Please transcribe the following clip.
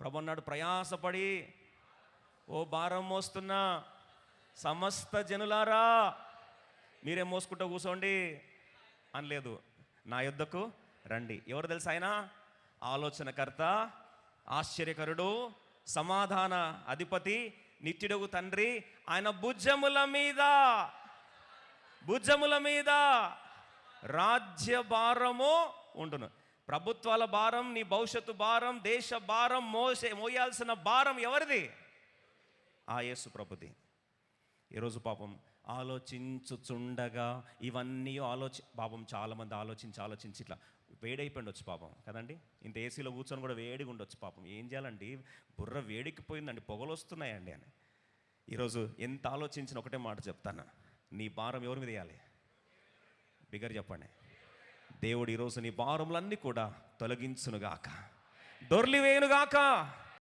ప్రభు అన్నాడు, ప్రయాసపడి ఓ భారం మోస్తున్నా సమస్త జనులారా మీరేం మోసుకుంటూ కూర్చోండి అనలేదు, నా యొద్దకు రండి. ఎవరు తెలుసు ఆయన? ఆలోచనకర్త, ఆశ్చర్యకరుడు, సమాధాన అధిపతి, నిత్యుడగు తండ్రి. ఆయన భుజముల మీద రాజ్య భారము ఉండును. ప్రభుత్వాల భారం, నీ భవిష్యత్తు భారం, దేశ భారం, మోయాల్సిన భారం ఎవరిది? ఆ యేసు ప్రభుది. ఈరోజు పాపం ఆలోచించుచుండగా ఇవన్నీ పాపం చాలామంది ఆలోచించి ఇట్లా వేడైపోయిండొచ్చు పాపం కదండి. ఇంత ఏసీలో కూర్చొని కూడా వేడిగా ఉండొచ్చు పాపం. ఏం చేయాలండి, బుర్ర వేడికిపోయిందండి, పొగలు వస్తున్నాయండి అని. ఈరోజు ఎంత ఆలోచించిన ఒకటే మాట చెప్తాను, నీ భారం ఎవరి మీద వేయాలి? బిగ్గర చెప్పండి. దేవుడు ఈరోజు నీ భారములన్నీ కూడా తొలగించునుగాక, దొర్లివేయునుగాక.